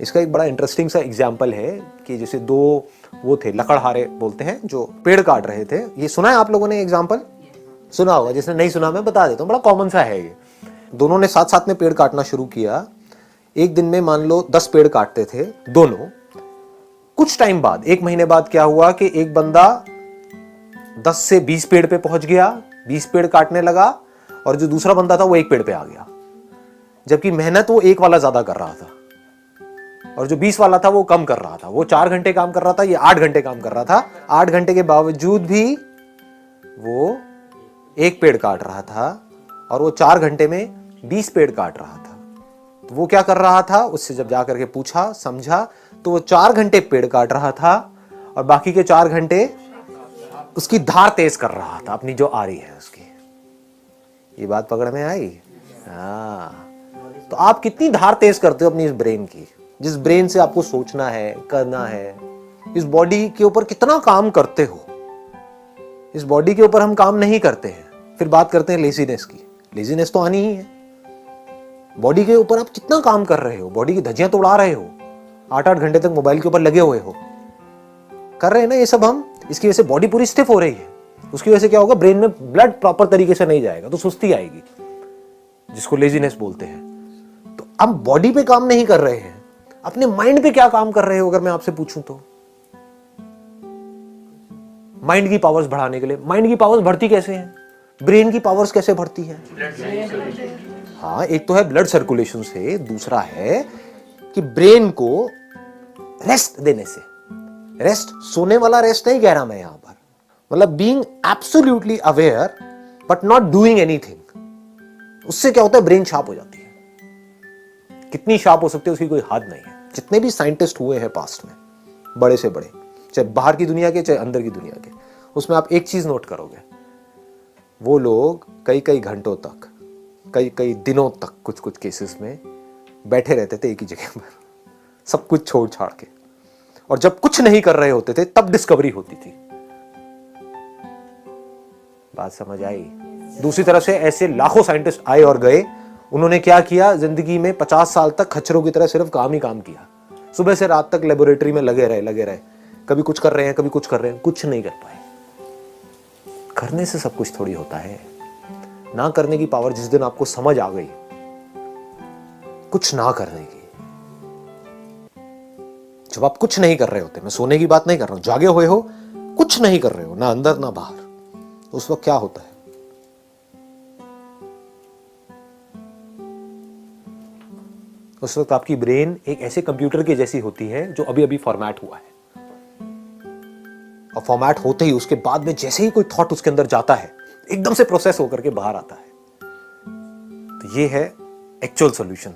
इसका एक बड़ा इंटरेस्टिंग सा एग्जाम्पल है कि जैसे दो वो थे लकड़हारे बोलते हैं जो पेड़ काट रहे थे। ये सुना है आप लोगों ने एग्जाम्पल? सुना होगा, जिसने नहीं सुना मैं बता देता हूँ, बड़ा कॉमन सा है ये। दोनों ने साथ साथ में पेड़ काटना शुरू किया। एक दिन में मान लो 10 पेड़ काटते थे दोनों। कुछ टाइम बाद, 1 महीने बाद क्या हुआ कि एक बंदा 10 से 20 पेड़ पे पहुंच गया, 20 पेड़ काटने लगा, और जो दूसरा बंदा था वो 1 पेड़ पे आ गया। जबकि मेहनत वो 1 वाला ज्यादा कर रहा था और जो 20 वाला था वो कम कर रहा था। वो 4 घंटे काम कर रहा था, ये 8 घंटे काम कर रहा था। 8 घंटे के बावजूद भी वो 1 पेड़ काट रहा था और वो 4 घंटे में 20 पेड़ काट रहा था। तो वो क्या कर रहा था, उससे जब जाकर के पूछा समझा तो वो 4 घंटे पेड़ काट रहा था और बाकी के 4 घंटे उसकी धार तेज कर रहा था, अपनी जो आ रही है उसकी। ये बात पकड़ में आई? हाँ। तो आप कितनी धार तेज करते हो अपनी इस ब्रेन की, जिस ब्रेन से आपको सोचना है, करना है। इस बॉडी के ऊपर कितना काम करते हो। इस बॉडी के ऊपर हम काम नहीं करते हैं, फिर बात करते हैं लेजीनेस की। लेजीनेस तो आनी ही है। बॉडी के ऊपर आप कितना काम कर रहे हो, बॉडी की धज्जियां तो उड़ा रहे हो, 8-8 घंटे तक मोबाइल के ऊपर लगे हुए हो, कर रहे हैं ना ये सब हम। इसकी वजह से बॉडी पूरी स्टिफ हो रही है। उसकी वजह से क्या होगा, ब्रेन में ब्लड प्रॉपर तरीके से नहीं जाएगा तो सुस्ती आएगी, जिसको लेजीनेस बोलते हैं। तो आप बॉडी पे काम नहीं कर रहे हैं, अपने माइंड पे क्या काम कर रहे हो अगर मैं आपसे पूछूं तो? माइंड की पावर्स बढ़ाने के लिए। माइंड की पावर्स बढ़ती कैसे हैं? ब्रेन की पावर्स कैसे बढ़ती हैं? हाँ, एक तो है ब्लड सर्कुलेशन से, दूसरा है कि ब्रेन को रेस्ट देने से। रेस्ट सोने वाला रेस्ट नहीं कह रहा मैं यहां पर, मतलब being absolutely aware but not doing anything. उससे क्या होता है, ब्रेन शार्प हो जाती है। कितनी शार्प हो सकती है उसकी कोई हद नहीं है। जितने भी साइंटिस्ट हुए हैं पास्ट में, बड़े से बड़े, चाहे बाहर की दुनिया के चाहे अंदर की दुनिया के, उसमें आप एक चीज नोट करोगे, वो लोग कई कई घंटों तक, कई कई दिनों तक कुछ कुछ केसेस में बैठे रहते थे एक ही जगह पर, सब कुछ छोड़ छाड़ के। और जब कुछ नहीं कर रहे होते थे तब डिस्कवरी होती थी। बात समझ आई? दूसरी तरफ से ऐसे लाखों साइंटिस्ट आए और गए। उन्होंने क्या किया, जिंदगी में 50 साल तक खच्चरों की तरह सिर्फ काम ही काम किया। सुबह से रात तक लेबोरेटरी में लगे रहे। कभी कुछ कर रहे हैं, कभी कुछ कर रहे हैं, कुछ नहीं कर पाए। करने से सब कुछ थोड़ी होता है। ना करने की पावर जिस दिन आपको समझ आ गई, कुछ ना करने की, जब आप कुछ नहीं कर रहे होते, मैं सोने की बात नहीं कर रहा हूं, जागे हुए हो, कुछ नहीं कर रहे हो, ना अंदर ना बाहर, तो उस वक्त क्या होता है? उस वक्त आपकी ब्रेन एक ऐसे कंप्यूटर के जैसी होती है जो अभी अभी फॉर्मेट हुआ है। और फॉर्मेट होते ही उसके बाद में जैसे ही कोई थॉट उसके अंदर जाता है, एकदम से प्रोसेस होकर के बाहर आता है। तो ये है एक्चुअल सॉल्यूशन।